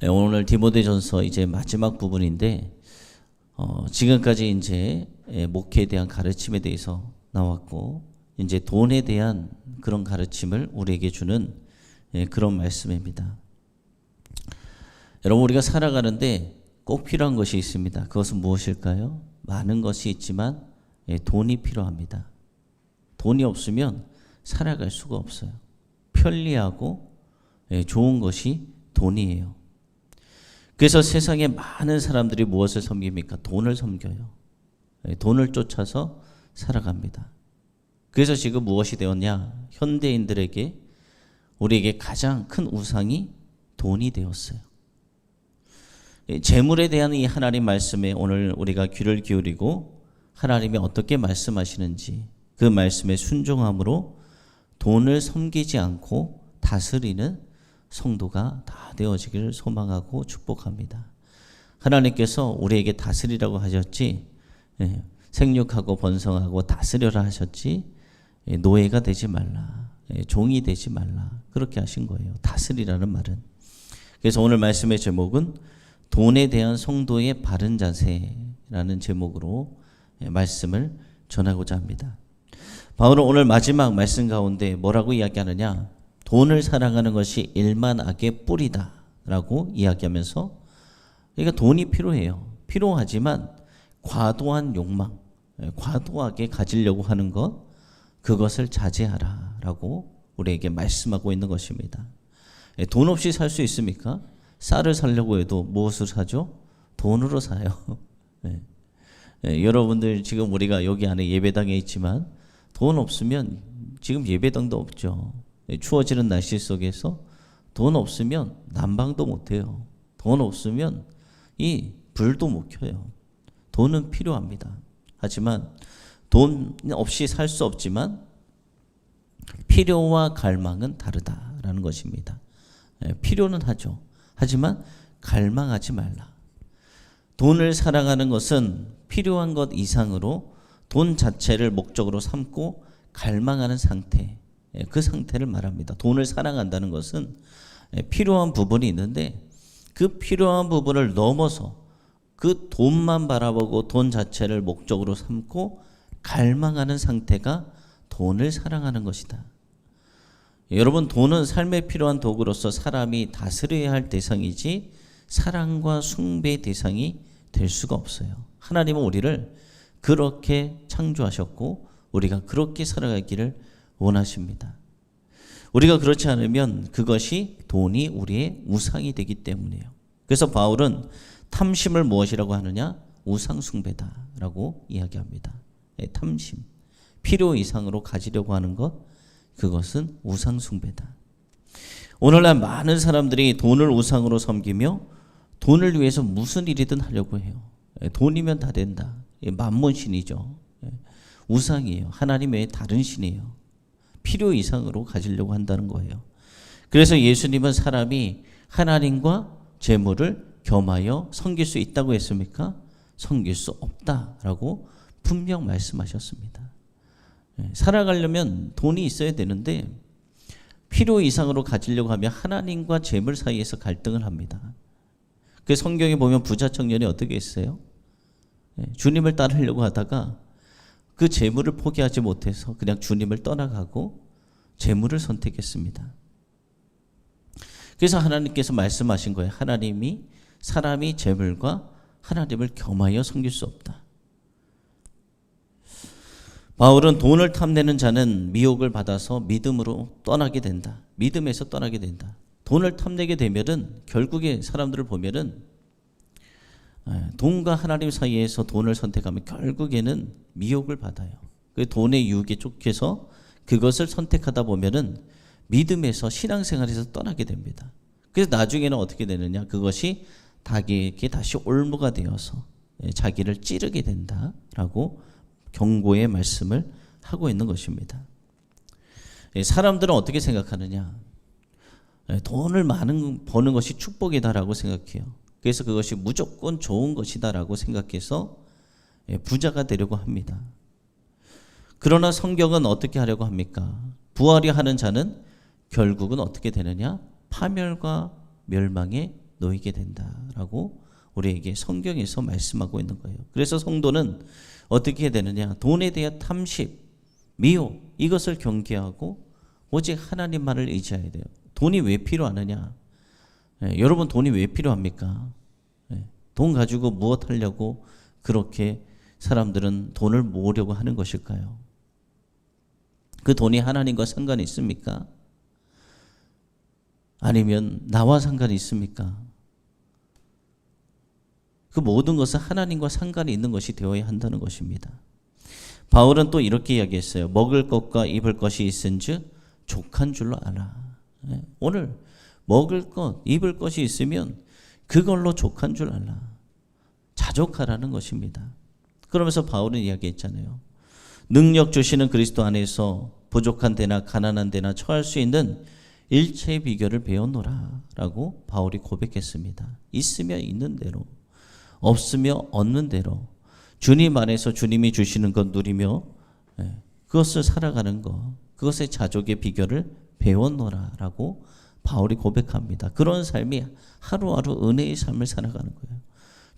오늘 디모데전서 이제 마지막 부분인데 지금까지 이제 목회에 대한 가르침에 대해서 나왔고 이제 돈에 대한 그런 가르침을 우리에게 주는 그런 말씀입니다. 여러분, 우리가 살아가는데 꼭 필요한 것이 있습니다. 그것은 무엇일까요? 많은 것이 있지만 돈이 필요합니다. 돈이 없으면 살아갈 수가 없어요. 편리하고 좋은 것이 돈이에요. 그래서 세상에 많은 사람들이 무엇을 섬깁니까? 돈을 섬겨요. 돈을 쫓아서 살아갑니다. 그래서 지금 무엇이 되었냐? 현대인들에게 우리에게 가장 큰 우상이 돈이 되었어요. 재물에 대한 이 하나님 말씀에 오늘 우리가 귀를 기울이고 하나님이 어떻게 말씀하시는지 그 말씀에 순종함으로 돈을 섬기지 않고 다스리는 성도가 다 되어지기를 소망하고 축복합니다. 하나님께서 우리에게 다스리라고 하셨지 생육하고 번성하고 다스려라 하셨지 노예가 되지 말라, 종이 되지 말라, 그렇게 하신 거예요. 다스리라는 말은. 그래서 오늘 말씀의 제목은 돈에 대한 성도의 바른 자세라는 제목으로 말씀을 전하고자 합니다. 바울은 오늘 마지막 말씀 가운데 뭐라고 이야기하느냐? 돈을 사랑하는 것이 일만 악의 뿌리다 라고 이야기하면서, 그러니까 돈이 필요해요. 필요하지만 과도한 욕망, 과도하게 가지려고 하는 것, 그것을 자제하라 라고 우리에게 말씀하고 있는 것입니다. 돈 없이 살 수 있습니까? 쌀을 사려고 해도 무엇을 사죠? 돈으로 사요. 여러분들 지금 우리가 여기 안에 예배당에 있지만 돈 없으면 지금 예배당도 없죠. 추워지는 날씨 속에서 돈 없으면 난방도 못 해요. 돈 없으면 이 불도 못 켜요. 돈은 필요합니다. 하지만 돈 없이 살 수 없지만 필요와 갈망은 다르다라는 것입니다. 필요는 하죠. 하지만 갈망하지 말라. 돈을 사랑하는 것은 필요한 것 이상으로 돈 자체를 목적으로 삼고 갈망하는 상태, 그 상태를 말합니다. 돈을 사랑한다는 것은 필요한 부분이 있는데 그 필요한 부분을 넘어서 그 돈만 바라보고 돈 자체를 목적으로 삼고 갈망하는 상태가 돈을 사랑하는 것이다. 여러분, 돈은 삶에 필요한 도구로서 사람이 다스려야 할 대상이지 사랑과 숭배의 대상이 될 수가 없어요. 하나님은 우리를 그렇게 창조하셨고 우리가 그렇게 살아가기를 원하십니다. 우리가 그렇지 않으면 그것이 돈이 우리의 우상이 되기 때문이에요. 그래서 바울은 탐심을 무엇이라고 하느냐? 우상숭배다라고 이야기합니다. 탐심, 필요 이상으로 가지려고 하는 것, 그것은 우상숭배다. 오늘날 많은 사람들이 돈을 우상으로 섬기며 돈을 위해서 무슨 일이든 하려고 해요. 돈이면 다 된다. 만몬신이죠. 우상이에요. 하나님 외에 다른 신이에요. 필요 이상으로 가지려고 한다는 거예요. 그래서 예수님은 사람이 하나님과 재물을 겸하여 섬길 수 있다고 했습니까? 섬길 수 없다라고 분명 말씀하셨습니다. 살아가려면 돈이 있어야 되는데 필요 이상으로 가지려고 하면 하나님과 재물 사이에서 갈등을 합니다. 그 성경에 보면 부자 청년이 어떻게 했어요? 주님을 따르려고 하다가 그 재물을 포기하지 못해서 그냥 주님을 떠나가고 재물을 선택했습니다. 그래서 하나님께서 말씀하신 거예요. 하나님이 사람이 재물과 하나님을 겸하여 섬길 수 없다. 바울은 돈을 탐내는 자는 미혹을 받아서 믿음으로 떠나게 된다. 믿음에서 떠나게 된다. 돈을 탐내게 되면은 결국에 사람들을 보면은 돈과 하나님 사이에서 돈을 선택하면 결국에는 미혹을 받아요. 그 돈의 유혹에 쫓겨서 그것을 선택하다 보면은 믿음에서 신앙생활에서 떠나게 됩니다. 그래서 나중에는 어떻게 되느냐? 그것이 자기에게 다시 올무가 되어서 자기를 찌르게 된다라고 경고의 말씀을 하고 있는 것입니다. 사람들은 어떻게 생각하느냐? 돈을 많은 버는 것이 축복이다라고 생각해요. 그래서 그것이 무조건 좋은 것이다라고 생각해서 부자가 되려고 합니다. 그러나 성경은 어떻게 하려고 합니까? 부하려 하는 자는 결국은 어떻게 되느냐? 파멸과 멸망에 놓이게 된다라고 우리에게 성경에서 말씀하고 있는 거예요. 그래서 성도는 어떻게 해야 되느냐? 돈에 대한 탐심, 미혹 이것을 경계하고 오직 하나님만을 의지해야 돼요. 돈이 왜 필요하느냐? 여러분 돈이 왜 필요합니까? 돈 가지고 무엇 하려고 그렇게 사람들은 돈을 모으려고 하는 것일까요? 그 돈이 하나님과 상관이 있습니까? 아니면 나와 상관이 있습니까? 그 모든 것은 하나님과 상관이 있는 것이 되어야 한다는 것입니다. 바울은 또 이렇게 이야기했어요. 먹을 것과 입을 것이 있은즉 족한 줄로 알아. 오늘 먹을 것, 입을 것이 있으면 그걸로 족한 줄 알라. 자족하라는 것입니다. 그러면서 바울은 이야기했잖아요. 능력 주시는 그리스도 안에서 부족한 데나 가난한 데나 처할 수 있는 일체의 비결을 배워노라 라고 바울이 고백했습니다. 있으면 있는 대로, 없으며 얻는 대로 주님 안에서 주님이 주시는 것 누리며 그것을 살아가는 것, 그것의 자족의 비결을 배워노라 라고 바울이 고백합니다. 그런 삶이 하루하루 은혜의 삶을 살아가는 거예요.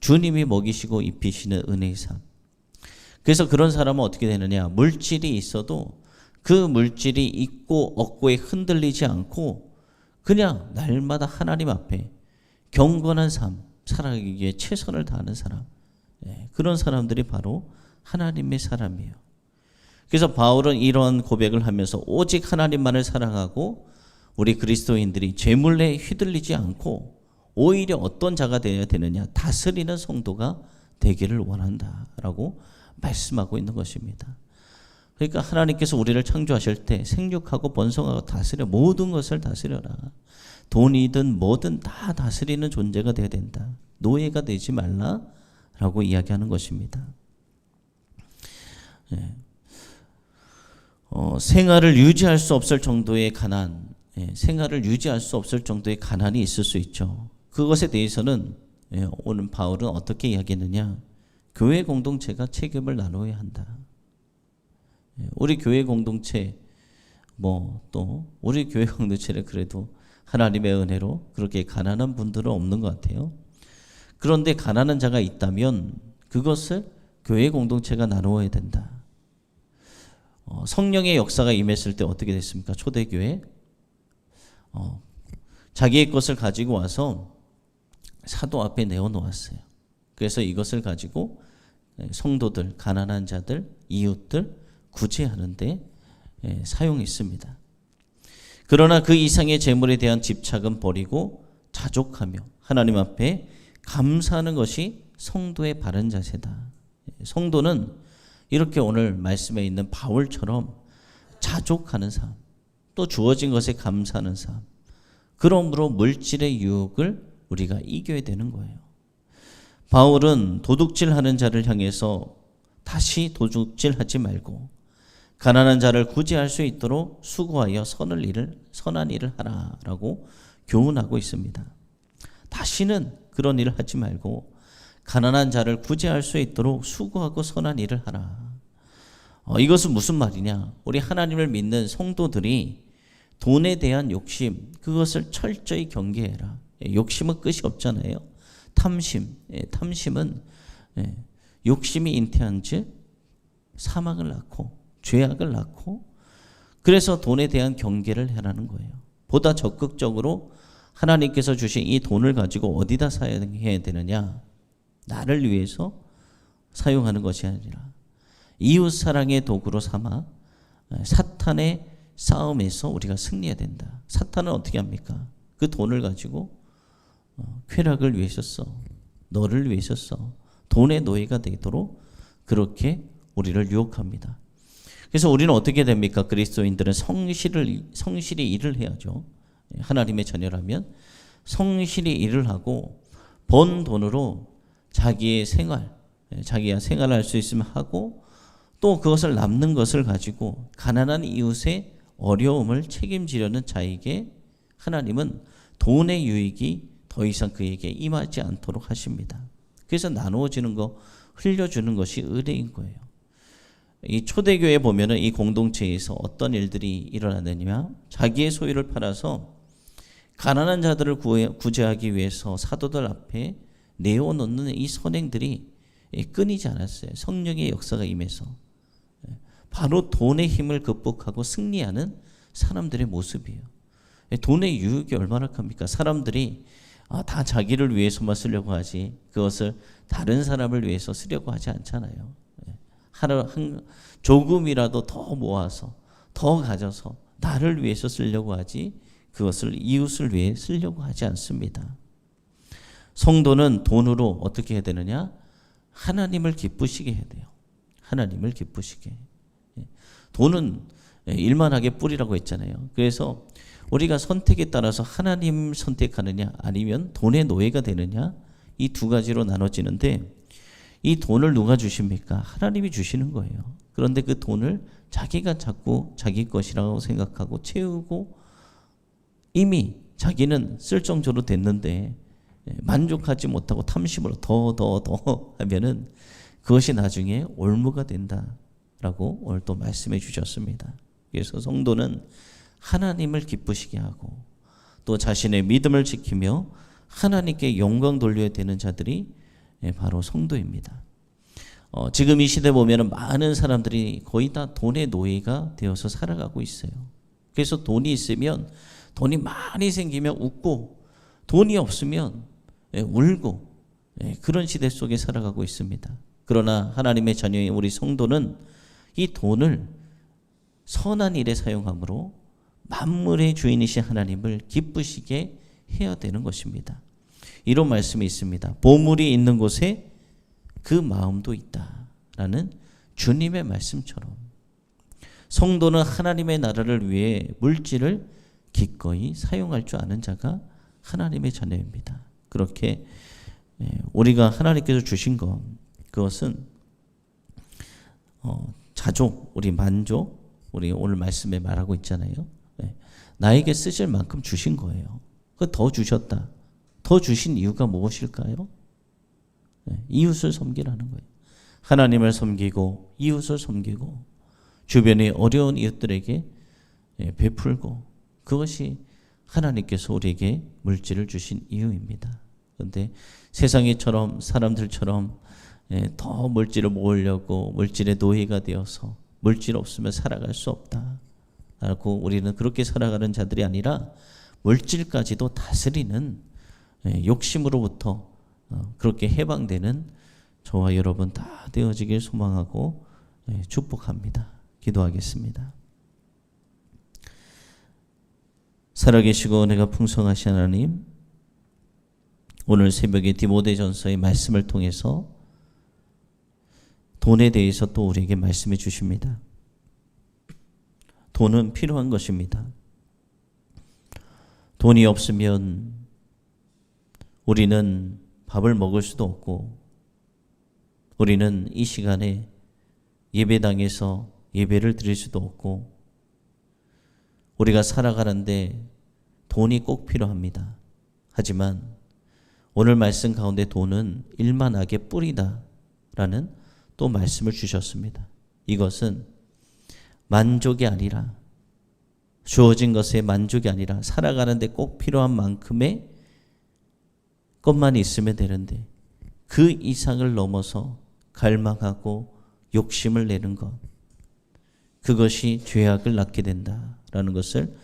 주님이 먹이시고 입히시는 은혜의 삶. 그래서 그런 사람은 어떻게 되느냐? 물질이 있어도 그 물질이 있고 없고에 흔들리지 않고 그냥 날마다 하나님 앞에 경건한 삶 살아가기 위해 최선을 다하는 사람. 그런 사람들이 바로 하나님의 사람이에요. 그래서 바울은 이런 고백을 하면서 오직 하나님만을 사랑하고 우리 그리스도인들이 재물에 휘둘리지 않고 오히려 어떤 자가 되어야 되느냐? 다스리는 성도가 되기를 원한다라고 말씀하고 있는 것입니다. 그러니까 하나님께서 우리를 창조하실 때 생육하고 번성하고 다스려 모든 것을 다스려라. 돈이든 뭐든 다 다스리는 존재가 되어야 된다. 노예가 되지 말라라고 이야기하는 것입니다. 생활을 유지할 수 없을 정도의 가난, 생활을 유지할 수 없을 정도의 가난이 있을 수 있죠. 그것에 대해서는 오늘 바울은 어떻게 이야기했느냐? 교회 공동체가 책임을 나눠야 한다. 우리 교회 공동체 또 우리 교회 공동체는 그래도 하나님의 은혜로 그렇게 가난한 분들은 없는 것 같아요. 그런데 가난한 자가 있다면 그것을 교회 공동체가 나누어야 된다. 성령의 역사가 임했을 때 어떻게 됐습니까? 초대교회 자기의 것을 가지고 와서 사도 앞에 내어놓았어요. 그래서 이것을 가지고 성도들, 가난한 자들, 이웃들 구제하는데 사용했습니다. 그러나 그 이상의 재물에 대한 집착은 버리고 자족하며 하나님 앞에 감사하는 것이 성도의 바른 자세다. 성도는 이렇게 오늘 말씀에 있는 바울처럼 자족하는 삶, 또 주어진 것에 감사하는 삶, 그러므로 물질의 유혹을 우리가 이겨야 되는 거예요. 바울은 도둑질하는 자를 향해서 다시 도둑질하지 말고 가난한 자를 구제할 수 있도록 수고하여 선한 일을 하라라고 교훈하고 있습니다. 다시는 그런 일을 하지 말고 가난한 자를 구제할 수 있도록 수고하고 선한 일을 하라. 이것은 무슨 말이냐? 우리 하나님을 믿는 성도들이 돈에 대한 욕심, 그것을 철저히 경계해라. 욕심은 끝이 없잖아요. 탐심은 욕심이 잉태한 즉 사망을 낳고 죄악을 낳고, 그래서 돈에 대한 경계를 해라는 거예요. 보다 적극적으로 하나님께서 주신 이 돈을 가지고 어디다 사용해야 되느냐? 나를 위해서 사용하는 것이 아니라 이웃 사랑의 도구로 삼아 사탄의 싸움에서 우리가 승리해야 된다. 사탄은 어떻게 합니까? 그 돈을 가지고 쾌락을 위해서 써, 너를 위해서 써, 돈의 노예가 되도록 그렇게 우리를 유혹합니다. 그래서 우리는 어떻게 됩니까? 그리스도인들은 성실히 일을 해야죠. 하나님의 자녀라면 성실히 일을 하고 번 돈으로 자기의 자기가 생활할 수 있으면 하고, 또 그것을 남는 것을 가지고 가난한 이웃의 어려움을 책임지려는 자에게 하나님은 돈의 유익이 더 이상 그에게 임하지 않도록 하십니다. 그래서 나누어지는 거, 흘려주는 것이 의뢰인 거예요. 이 초대교회에 보면은 이 공동체에서 어떤 일들이 일어나느냐? 자기의 소유를 팔아서 가난한 자들을 구제하기 위해서 사도들 앞에 내어놓는 이 선행들이 끊이지 않았어요. 성령의 역사가 임해서 바로 돈의 힘을 극복하고 승리하는 사람들의 모습이에요. 돈의 유혹이 얼마나 큽니까? 사람들이 다 자기를 위해서만 쓰려고 하지 그것을 다른 사람을 위해서 쓰려고 하지 않잖아요. 조금이라도 더 모아서 더 가져서 나를 위해서 쓰려고 하지 그것을 이웃을 위해 쓰려고 하지 않습니다. 성도는 돈으로 어떻게 해야 되느냐? 하나님을 기쁘시게 해야 돼요. 하나님을 기쁘시게. 돈은 일만하게 뿌리라고 했잖아요. 그래서 우리가 선택에 따라서 하나님 선택하느냐 아니면 돈의 노예가 되느냐 이 두 가지로 나눠지는데 이 돈을 누가 주십니까? 하나님이 주시는 거예요. 그런데 그 돈을 자기가 자꾸 자기 것이라고 생각하고 채우고 이미 자기는 쓸 정도로 됐는데 만족하지 못하고 탐심으로 더 하면은 그것이 나중에 올무가 된다라고 오늘 또 말씀해 주셨습니다. 그래서 성도는 하나님을 기쁘시게 하고 또 자신의 믿음을 지키며 하나님께 영광 돌려야 되는 자들이 바로 성도입니다. 지금 이 시대 보면 많은 사람들이 거의 다 돈의 노예가 되어서 살아가고 있어요. 그래서 돈이 있으면 돈이 많이 생기면 웃고 돈이 없으면 울고 그런 시대 속에 살아가고 있습니다. 그러나 하나님의 자녀인 우리 성도는 이 돈을 선한 일에 사용함으로 만물의 주인이신 하나님을 기쁘시게 해야 되는 것입니다. 이런 말씀이 있습니다. 보물이 있는 곳에 그 마음도 있다라는 주님의 말씀처럼 성도는 하나님의 나라를 위해 물질을 기꺼이 사용할 줄 아는 자가 하나님의 자녀입니다. 그렇게 우리가 하나님께서 주신 것 그것은 자족, 우리 만족, 우리 오늘 말씀에 말하고 있잖아요. 나에게 쓰실 만큼 주신 거예요. 그 더 주셨다. 더 주신 이유가 무엇일까요? 이웃을 섬기라는 거예요. 하나님을 섬기고 이웃을 섬기고 주변의 어려운 이웃들에게 베풀고 그것이 하나님께서 우리에게 물질을 주신 이유입니다. 그런데 세상에처럼 사람들처럼 더 물질을 모으려고 물질의 노예가 되어서 물질 없으면 살아갈 수 없다라고 우리는 그렇게 살아가는 자들이 아니라 물질까지도 다스리는 욕심으로부터 그렇게 해방되는 저와 여러분 다 되어지길 소망하고 축복합니다. 기도하겠습니다. 살아계시고 은혜가 풍성하신 하나님, 오늘 새벽에 디모데전서의 말씀을 통해서 돈에 대해서 또 우리에게 말씀해 주십니다. 돈은 필요한 것입니다. 돈이 없으면 우리는 밥을 먹을 수도 없고 우리는 이 시간에 예배당에서 예배를 드릴 수도 없고 우리가 살아가는데 돈이 꼭 필요합니다. 하지만 오늘 말씀 가운데 돈은 일만하게 뿌리다 라는 또 말씀을 주셨습니다. 이것은 만족이 아니라 주어진 것에 만족이 아니라 살아가는데 꼭 필요한 만큼의 것만 있으면 되는데 그 이상을 넘어서 갈망하고 욕심을 내는 것 그것이 죄악을 낳게 된다라는 것을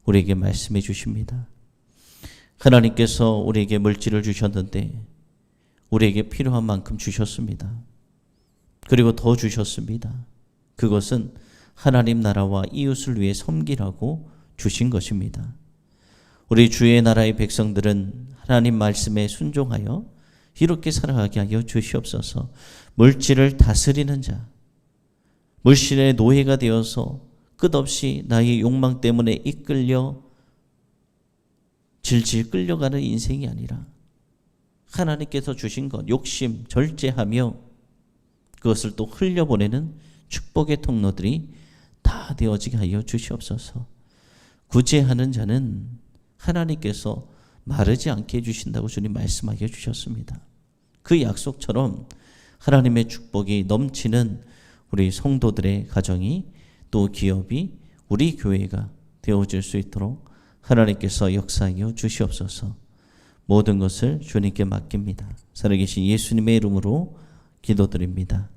우리에게 말씀해 주십니다. 하나님께서 우리에게 물질을 주셨는데 우리에게 필요한 만큼 주셨습니다. 그리고 더 주셨습니다. 그것은 하나님 나라와 이웃을 위해 섬기라고 주신 것입니다. 우리 주의 나라의 백성들은 하나님 말씀에 순종하여 이렇게 살아가게 하여 주시옵소서. 물질을 다스리는 자, 물질의 노예가 되어서 끝없이 나의 욕망 때문에 이끌려 질질 끌려가는 인생이 아니라 하나님께서 주신 것 욕심 절제하며 그것을 또 흘려보내는 축복의 통로들이 다 되어지게 하여 주시옵소서. 구제하는 자는 하나님께서 마르지 않게 해주신다고 주님 말씀하여 주셨습니다. 그 약속처럼 하나님의 축복이 넘치는 우리 성도들의 가정이 또 기업이 우리 교회가 되어질 수 있도록 하나님께서 역사하여 주시옵소서. 모든 것을 주님께 맡깁니다. 살아계신 예수님의 이름으로 기도드립니다.